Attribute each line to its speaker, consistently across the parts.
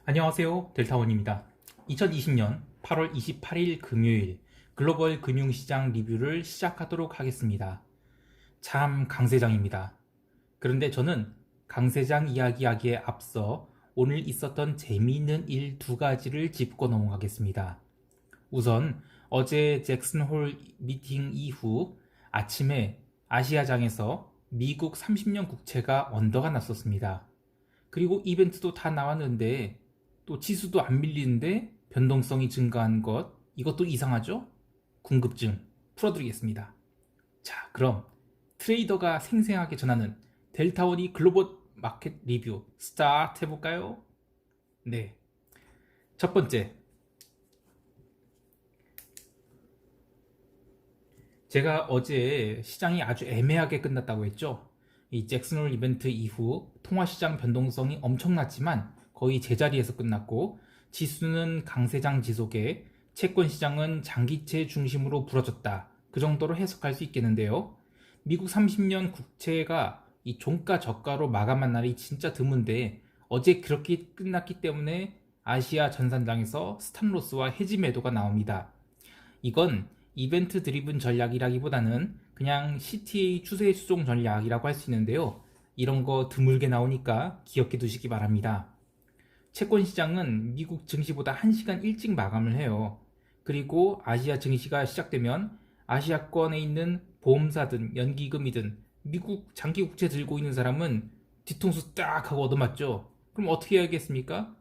Speaker 1: 안녕하세요. 델타원입니다. 2020년 8월 28일 금요일 글로벌 금융시장 리뷰를 시작하도록 하겠습니다. 참 강세장입니다. 그런데 저는 강세장 이야기하기에 앞서 오늘 있었던 재미있는 일 두 가지를 짚고 넘어가겠습니다. 우선 어제 잭슨홀 미팅 이후 아침에 아시아장에서 미국 30년 국채가 언더가 났었습니다. 그리고 이벤트도 다 나왔는데 또 지수도 안 밀리는데 변동성이 증가한 것, 이것도 이상하죠? 궁금증 풀어드리겠습니다. 자, 그럼 트레이더가 생생하게 전하는 델타원이 글로벌 마켓 리뷰 스타트 해볼까요? 네, 첫 번째, 제가 어제 시장이 아주 애매하게 끝났다고 했죠. 이 잭슨홀 이벤트 이후 통화시장 변동성이 엄청났지만 거의 제자리에서 끝났고, 지수는 강세장 지속에 채권시장은 장기채 중심으로 부러졌다, 그 정도로 해석할 수 있겠는데요. 미국 30년 국채가 이 종가 저가로 마감한 날이 진짜 드문데 어제 그렇게 끝났기 때문에 아시아 전산장에서 스탑로스와 해지 매도가 나옵니다. 이건 이벤트 드리븐 전략이라기보다는 그냥 CTA 추세 수종 전략이라고 할 수 있는데요. 이런 거 드물게 나오니까 기억해 두시기 바랍니다. 채권 시장은 미국 증시보다 1시간 일찍 마감을 해요. 그리고 아시아 증시가 시작되면 아시아권에 있는 보험사든 연기금이든 미국 장기 국채 들고 있는 사람은 뒤통수 딱 하고 얻어맞죠. 그럼 어떻게 해야겠습니까?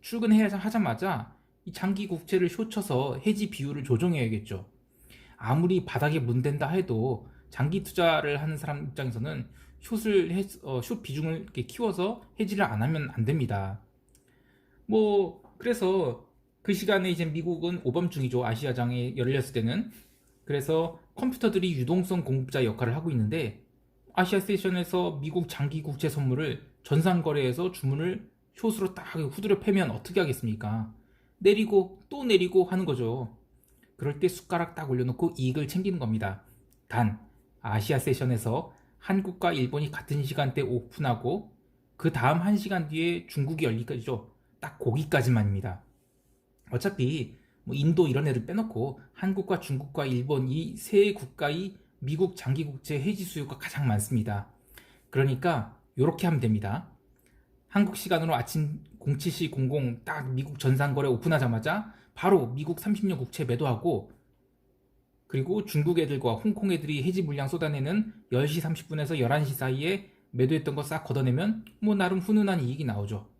Speaker 1: 출근하자마자 이 장기 국채를 쇼쳐서 해지 비율을 조정해야겠죠. 아무리 바닥에 문댄다 해도 장기 투자를 하는 사람 입장에서는 숏 비중을 이렇게 키워서 해지를 안 하면 안 됩니다. 그래서 그 시간에 이제 미국은 오밤중이죠. 아시아장에 열렸을 때는. 그래서 컴퓨터들이 유동성 공급자 역할을 하고 있는데, 아시아 세션에서 미국 장기 국채 선물을 전산거래에서 주문을 숏으로 딱 후드려 패면 어떻게 하겠습니까? 내리고 또 내리고 하는 거죠. 그럴 때 숟가락 딱 올려놓고 이익을 챙기는 겁니다. 단, 아시아 세션에서 한국과 일본이 같은 시간대 오픈하고 그 다음 1시간 뒤에 중국이 열리죠. 딱 거기까지만입니다. 어차피 인도 이런 애를 빼놓고 한국과 중국과 일본 이 세 국가의 미국 장기국채 해지 수요가 가장 많습니다. 그러니까 이렇게 하면 됩니다. 한국 시간으로 아침 07시 00 딱 미국 전산거래 오픈하자마자 바로 미국 30년 국채 매도하고, 그리고 중국 애들과 홍콩 애들이 해지 물량 쏟아내는 10시 30분에서 11시 사이에 매도했던 거 싹 걷어내면 나름 훈훈한 이익이 나오죠.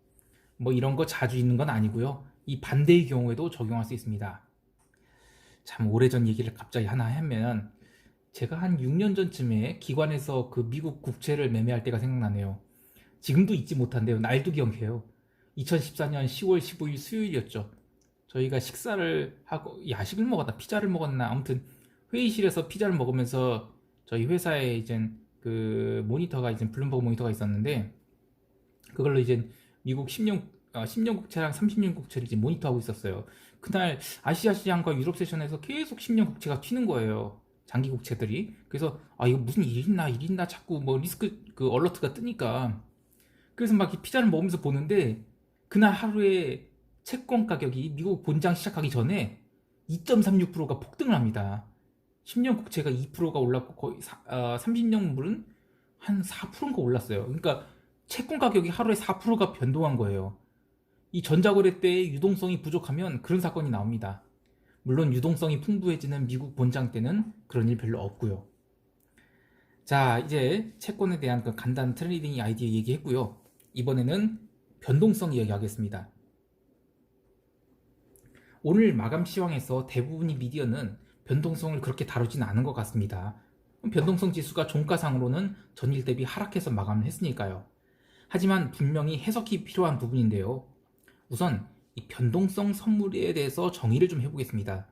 Speaker 1: 이런 거 자주 있는 건 아니고요. 이 반대의 경우에도 적용할 수 있습니다. 참 오래전 얘기를 갑자기 하나 하면, 제가 한 6년 전쯤에 기관에서 그 미국 국채를 매매할 때가 생각나네요. 지금도 잊지 못한데요. 날도 기억해요. 2014년 10월 15일 수요일이었죠. 저희가 식사를 하고 야식을 먹었나 피자를 먹었나, 아무튼 회의실에서 피자를 먹으면서 저희 회사에 이제 그 모니터가 이제 블룸버그 모니터가 있었는데, 그걸로 이제 미국 10년 국채랑 30년 국채를 이제 모니터하고 있었어요. 그날 아시아 시장과 유럽 세션에서 계속 10년 국채가 튀는 거예요. 장기 국채들이. 그래서 이거 무슨 일 있나 자꾸 리스크 그 얼러트가 뜨니까. 그래서 막 피자를 먹으면서 보는데, 그날 하루에 채권 가격이 미국 본장 시작하기 전에 2.36%가 폭등을 합니다. 10년 국채가 2%가 올랐고 거의 30년 물은 한 4%인가 올랐어요. 그러니까 채권 가격이 하루에 4%가 변동한 거예요. 이 전자거래 때 유동성이 부족하면 그런 사건이 나옵니다. 물론 유동성이 풍부해지는 미국 본장 때는 그런 일 별로 없고요. 자, 이제 채권에 대한 그 간단한 트레이딩 아이디어 얘기했고요. 이번에는 변동성 이야기하겠습니다. 오늘 마감 시황에서 대부분의 미디어는 변동성을 그렇게 다루진 않은 것 같습니다. 변동성 지수가 종가상으로는 전일 대비 하락해서 마감을 했으니까요. 하지만 분명히 해석이 필요한 부분인데요. 우선 이 변동성 선물에 대해서 정의를 좀 해보겠습니다.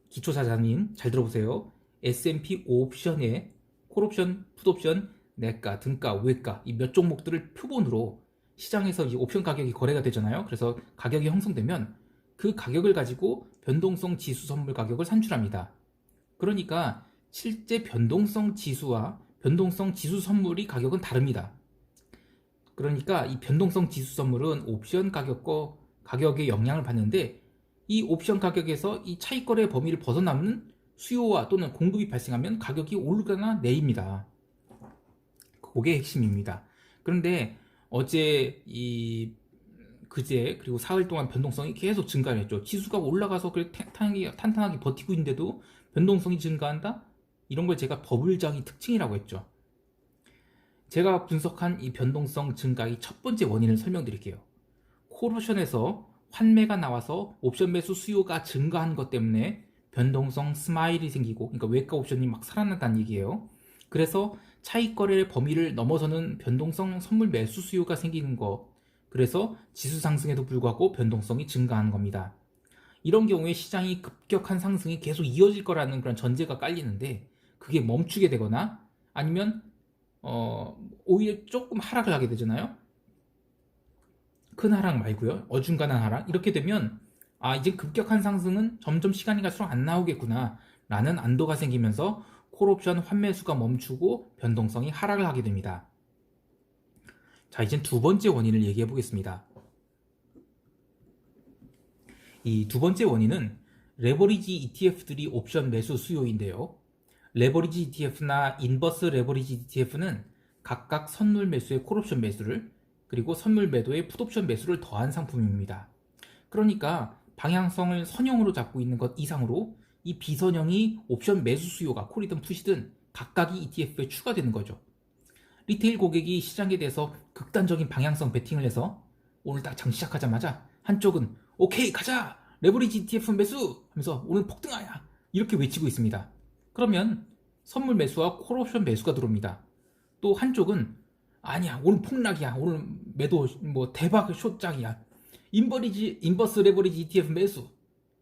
Speaker 1: 기초자자님 잘 들어보세요. S&P 5옵션에 콜옵션, 풋옵션, 내가, 등가, 우회가 이 몇 종목들을 표본으로 시장에서 이 옵션 가격이 거래가 되잖아요. 그래서 가격이 형성되면 그 가격을 가지고 변동성 지수 선물 가격을 산출합니다. 그러니까 실제 변동성 지수와 변동성 지수 선물이 가격은 다릅니다. 그러니까 이 변동성 지수 선물은 옵션 가격과 가격에 영향을 받는데 이 옵션 가격에서 이 차익거래 범위를 벗어나는 수요와 또는 공급이 발생하면 가격이 오르거나 내립니다. 그게 핵심입니다. 그런데 어제 그제 그리고 사흘 동안 변동성이 계속 증가를 했죠. 지수가 올라가서 탄탄하게 버티고 있는데도 변동성이 증가한다? 이런 걸 제가 버블장의 특징이라고 했죠. 제가 분석한 이 변동성 증가의 첫 번째 원인을 설명드릴게요. 콜옵션에서 환매가 나와서 옵션 매수 수요가 증가한 것 때문에 변동성 스마일이 생기고, 그러니까 외과 옵션이 막 살아난다는 얘기예요. 그래서 차익 거래 범위를 넘어서는 변동성 선물 매수 수요가 생기는 것, 그래서 지수 상승에도 불구하고 변동성이 증가하는 겁니다. 이런 경우에 시장이 급격한 상승이 계속 이어질 거라는 그런 전제가 깔리는데 그게 멈추게 되거나 아니면 오히려 조금 하락을 하게 되잖아요. 큰 하락 말고요, 어중간한 하락. 이렇게 되면 이제 급격한 상승은 점점 시간이 갈수록 안 나오겠구나 라는 안도가 생기면서 콜옵션 환매수가 멈추고 변동성이 하락을 하게 됩니다. 자, 이제 두 번째 원인을 얘기해 보겠습니다. 이 두 번째 원인은 레버리지 ETF들이 옵션 매수 수요인데요. 레버리지 ETF나 인버스 레버리지 ETF는 각각 선물 매수의 콜옵션 매수를, 그리고 선물 매도의 풋옵션 매수를 더한 상품입니다. 그러니까 방향성을 선형으로 잡고 있는 것 이상으로 이 비선형이 옵션 매수 수요가 콜이든 풋이든 각각이 ETF에 추가되는 거죠. 리테일 고객이 시장에 대해서 극단적인 방향성 베팅을 해서 오늘 딱 장 시작하자마자 한쪽은 오케이 가자 레버리지 ETF 매수 하면서 오늘 폭등하야 이렇게 외치고 있습니다. 그러면 선물 매수와 콜옵션 매수가 들어옵니다. 또 한쪽은 아니야 오늘 폭락이야 오늘 매도 뭐 대박 숏장이야 인버스 레버리지 ETF 매수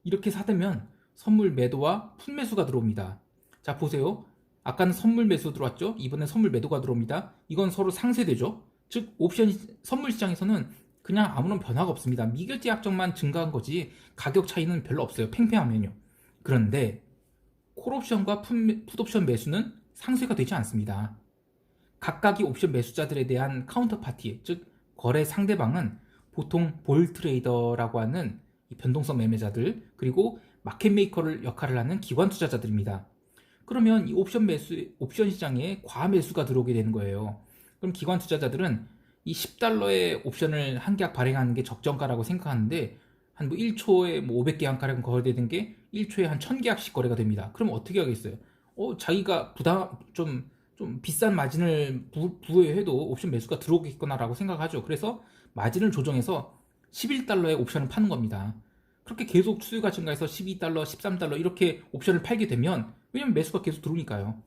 Speaker 1: 이렇게 사대면 선물 매도와 풋 매수가 들어옵니다. 자 보세요. 아까는 선물 매수 들어왔죠. 이번엔 선물 매도가 들어옵니다. 이건 서로 상쇄되죠. 즉 옵션 선물 시장에서는 그냥 아무런 변화가 없습니다. 미결제 약정만 증가한 거지 가격 차이는 별로 없어요. 팽팽하면요. 그런데 콜옵션과 풋옵션 매수는 상쇄가 되지 않습니다. 각각의 옵션 매수자들에 대한 카운터파티, 즉 거래 상대방은 보통 볼 트레이더라고 하는 변동성 매매자들, 그리고 마켓 메이커를 역할을 하는 기관 투자자들입니다. 그러면 이 옵션 시장에 과매수가 들어오게 되는 거예요. 그럼 기관 투자자들은 이 10달러의 옵션을 한 계약 발행하는 게 적정가라고 생각하는데 한 뭐 1초에 뭐 500개 한 가량 거래되는 게 1초에 한 1000계약씩 거래가 됩니다. 그럼 어떻게 하겠어요? 자기가 좀 비싼 마진을 부여해도 옵션 매수가 들어오겠구나라고 생각하죠. 그래서 마진을 조정해서 11달러의 옵션을 파는 겁니다. 그렇게 계속 수요가 증가해서 12달러, 13달러 이렇게 옵션을 팔게 되면 왜냐면 매수가 계속 들어오니까요.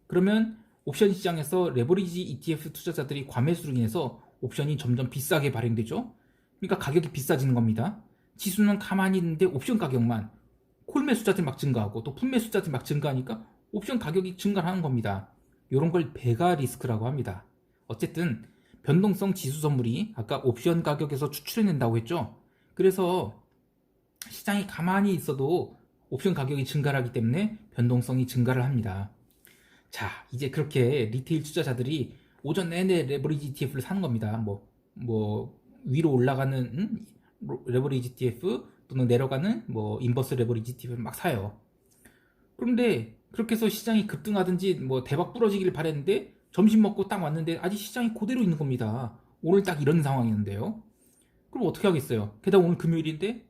Speaker 1: 그러면 옵션 시장에서 레버리지 ETF 투자자들이 과매수로 인해서 옵션이 점점 비싸게 발행되죠. 그러니까 가격이 비싸지는 겁니다. 지수는 가만히 있는데 옵션 가격만 콜 매수자들이 막 증가하고 또 풋 매수자들이 막 증가하니까 옵션 가격이 증가하는 겁니다. 이런 걸 배가 리스크라고 합니다. 어쨌든 변동성 지수 선물이 아까 옵션 가격에서 추출해낸다고 했죠. 그래서 시장이 가만히 있어도 옵션 가격이 증가를 하기 때문에 변동성이 증가를 합니다. 자, 이제 그렇게 리테일 투자자들이 오전 내내 레버리지 ETF를 사는 겁니다. 뭐 위로 올라가는 레버리지 ETF 또는 내려가는 뭐 인버스 레버리지 ETF를 막 사요. 그런데 그렇게 해서 시장이 급등하든지 뭐 대박 부러지기를 바랬는데 점심 먹고 딱 왔는데 아직 시장이 그대로 있는 겁니다. 오늘 딱 이런 상황이었는데요. 그럼 어떻게 하겠어요? 게다가 오늘 금요일인데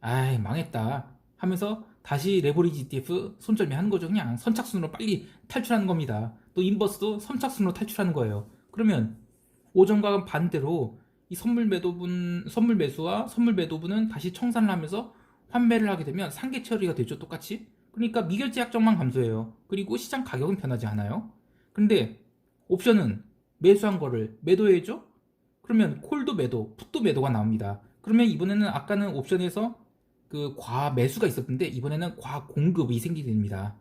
Speaker 1: 아이 망했다 하면서 다시 레버리지 ETF 손절미 하는 거죠. 그냥 선착순으로 빨리 탈출하는 겁니다. 또 인버스도 선착순으로 탈출하는 거예요. 그러면 오전과 반대로 이 선물 매수와 선물 매도분은 다시 청산을 하면서 환매를 하게 되면 상계 처리가 되죠. 똑같이. 그러니까 미결제 약정만 감소해요. 그리고 시장 가격은 변하지 않아요. 근데 옵션은 매수한 거를 매도해야죠. 그러면 콜도 매도, 풋도 매도가 나옵니다. 그러면 이번에는 아까는 옵션에서 그 과매수가 있었는데 이번에는 과공급이 생기게 됩니다.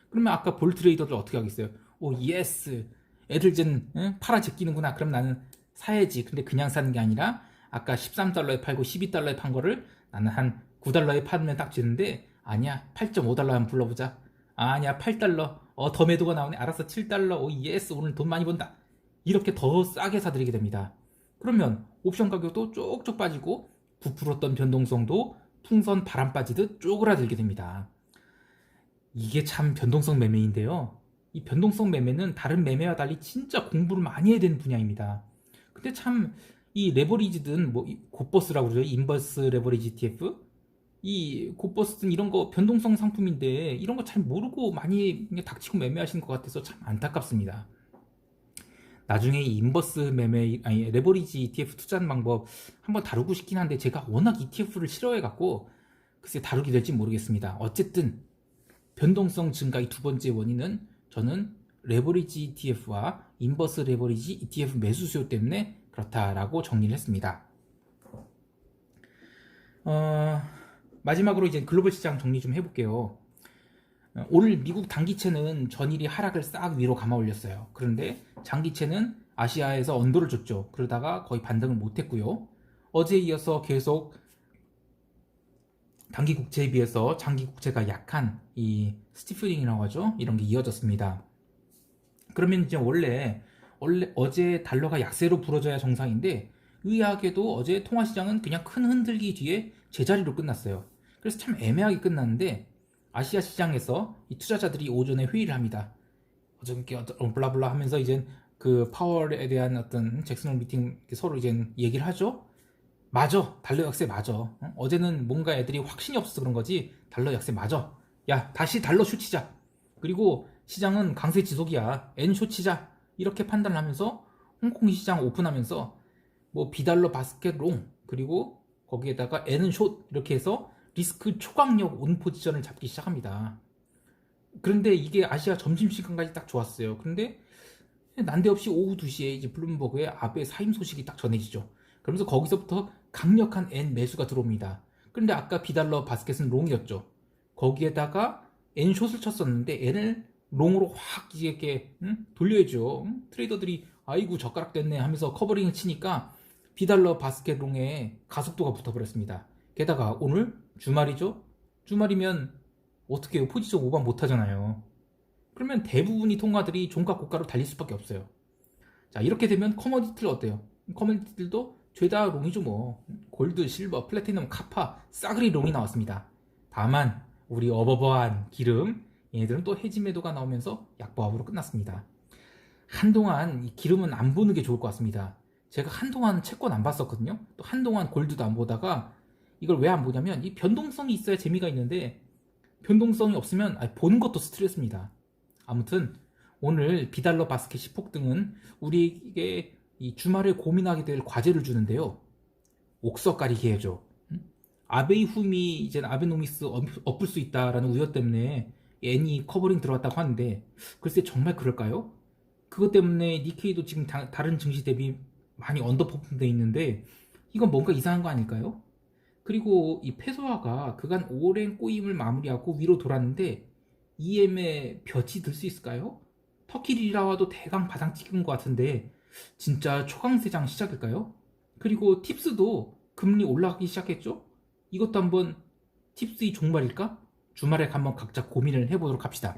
Speaker 1: 그러면 아까 볼 트레이더들 어떻게 하겠어요? 오 예스 애들 좀 팔아 제끼는구나. 그럼 나는 사야지. 근데 그냥 사는 게 아니라 아까 13달러에 팔고 12달러에 판 거를 나는 한 9달러에 팔면 딱 지는데 아니야 8.5달러 한번 불러보자. 아니야 8달러 더 매도가 나오네. 알았어 7달러 오 예스 오늘 돈 많이 번다. 이렇게 더 싸게 사드리게 됩니다. 그러면 옵션 가격도 쪽쪽 빠지고 부풀었던 변동성도 풍선 바람 빠지듯 쪼그라들게 됩니다. 이게 참 변동성 매매인데요. 이 변동성 매매는 다른 매매와 달리 진짜 공부를 많이 해야 되는 분야입니다. 근데 참 이 레버리지든 뭐 곧버스라고 그러죠. 인버스 레버리지 ETF, 이 곧버스든 이런 거 변동성 상품인데 이런 거 잘 모르고 많이 그냥 닥치고 매매하시는 것 같아서 참 안타깝습니다. 나중에 이 인버스 매매, 아니 레버리지 ETF 투자하는 방법 한번 다루고 싶긴 한데 제가 워낙 ETF를 싫어해 갖고 글쎄 다루게 될지 모르겠습니다. 어쨌든 변동성 증가의 두 번째 원인은 저는 레버리지 ETF와 인버스 레버리지 ETF 매수 수요 때문에 그렇다라고 정리를 했습니다. 마지막으로 이제 글로벌 시장 정리 좀 해볼게요. 오늘 미국 단기채는 전일이 하락을 싹 위로 감아 올렸어요. 그런데 장기채는 아시아에서 언도를 줬죠. 그러다가 거의 반등을 못했고요. 어제에 이어서 계속 단기 국채에 비해서 장기 국채가 약한 이 스티프닝이라고 하죠. 이런 게 이어졌습니다. 그러면 이제 원래 어제 달러가 약세로 불어져야 정상인데 의아하게도 어제 통화시장은 그냥 큰 흔들기 뒤에 제자리로 끝났어요. 그래서 참 애매하게 끝났는데 아시아 시장에서 이 투자자들이 오전에 회의를 합니다. 어저께 블라블라 하면서 이제 그 파월에 대한 어떤 잭슨홀 미팅 서로 이제 얘기를 하죠. 맞아, 달러 약세 맞아. 어제는 뭔가 애들이 확신이 없어서 그런 거지 달러 약세 맞아. 야, 다시 달러 숏치자. 그리고 시장은 강세 지속이야. 엔 숏치자. 이렇게 판단을 하면서 홍콩 시장 오픈하면서 뭐 비달러 바스켓 롱 그리고 거기에다가 N은 숏 이렇게 해서 리스크 초강력 온 포지션을 잡기 시작합니다. 그런데 이게 아시아 점심시간까지 딱 좋았어요. 그런데 난데없이 오후 2시에 이제 블룸버그의 아베 사임 소식이 딱 전해지죠. 그러면서 거기서부터 강력한 N 매수가 들어옵니다. 그런데 아까 비달러 바스켓은 롱이었죠. 거기에다가 N 숏을 쳤었는데 N을 롱으로 확 이렇게 돌려야죠. 트레이더들이 아이고 젓가락 됐네 하면서 커버링을 치니까 비달러 바스켓 롱에 가속도가 붙어버렸습니다. 게다가 오늘 주말이죠. 주말이면 어떻게 해요? 포지션 오반 못하잖아요. 그러면 대부분이 통화들이 종가 고가로 달릴 수밖에 없어요. 자, 이렇게 되면 커머디티들 어때요? 커머디티들도 죄다 롱이죠 뭐. 골드, 실버, 플래티넘, 카파, 싸그리 롱이 나왔습니다. 다만 우리 어버버한 기름 얘네들은 또 해지 매도가 나오면서 약보합으로 끝났습니다. 한동안 이 기름은 안 보는 게 좋을 것 같습니다. 제가 한동안 채권 안 봤었거든요. 또 한동안 골드도 안 보다가 이걸 왜 안 보냐면 이 변동성이 있어야 재미가 있는데 변동성이 없으면 보는 것도 스트레스입니다. 아무튼 오늘 비달러 바스켓이 폭등은 우리에게 이 주말에 고민하게 될 과제를 주는데요. 옥석 가리기 해야죠. 아베 이후미 이제 아베노미스 엎을 수 있다라는 우려 때문에 N이 커버링 들어갔다고 하는데 글쎄 정말 그럴까요? 그것 때문에 니케이도 지금 다른 증시 대비 많이 언더퍼폼 돼 있는데 이건 뭔가 이상한 거 아닐까요? 그리고 이 페소화가 그간 오랜 꼬임을 마무리하고 위로 돌았는데 EM에 볕이 들 수 있을까요? 터키 리라와도 대강 바닥 찍은 것 같은데 진짜 초강세장 시작일까요? 그리고 팁스도 금리 올라가기 시작했죠? 이것도 한번 팁스의 종말일까? 주말에 한번 각자 고민을 해보도록 합시다.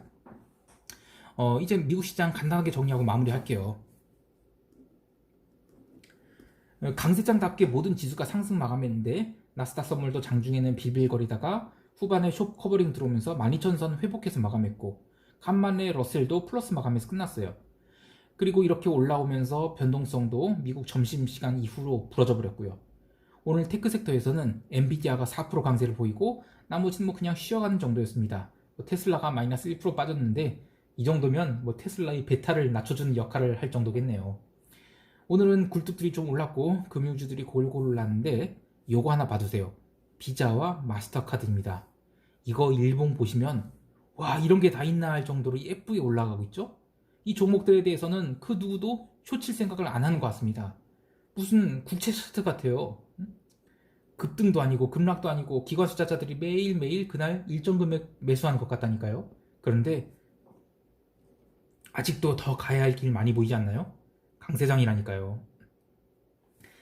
Speaker 1: 이제 미국 시장 간단하게 정리하고 마무리할게요. 강세장답게 모든 지수가 상승 마감했는데 나스닥 선물도 장중에는 빌빌거리다가 후반에 숏 커버링 들어오면서 12,000선 회복해서 마감했고 간만에 러셀도 플러스 마감해서 끝났어요. 그리고 이렇게 올라오면서 변동성도 미국 점심시간 이후로 부러져 버렸고요. 오늘 테크 섹터에서는 엔비디아가 4% 강세를 보이고 나머지는 뭐 그냥 쉬어가는 정도였습니다. 테슬라가 마이너스 1% 빠졌는데 이 정도면 뭐 테슬라의 베타를 낮춰주는 역할을 할 정도겠네요. 오늘은 굴뚝들이 좀 올랐고 금융주들이 골골 올랐는데 요거 하나 봐두세요. 비자와 마스터카드입니다. 이거 일봉 보시면 와 이런 게 다 있나 할 정도로 예쁘게 올라가고 있죠. 이 종목들에 대해서는 그 누구도 쇼칠 생각을 안 하는 것 같습니다. 무슨 국채 차트 같아요. 급등도 아니고 급락도 아니고 기관 투자자들이 매일매일 그날 일정 금액 매수하는 것 같다니까요. 그런데 아직도 더 가야 할 길 많이 보이지 않나요? 강세장이라니까요.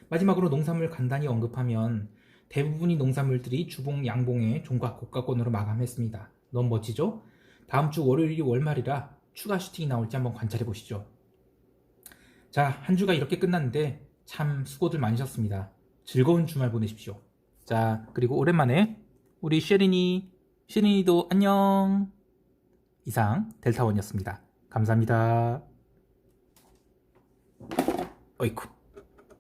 Speaker 1: 마지막으로 농산물 간단히 언급하면 대부분의 농산물들이 주봉 양봉의 종가 고가권으로 마감했습니다. 너무 멋지죠? 다음 주 월요일이 월말이라 추가 슈팅이 나올지 한번 관찰해 보시죠. 자, 한 주가 이렇게 끝났는데 참 수고들 많으셨습니다. 즐거운 주말 보내십시오. 자, 그리고 오랜만에 우리 쉐린이도 안녕. 이상 델타원이었습니다. 감사합니다. 어이쿠.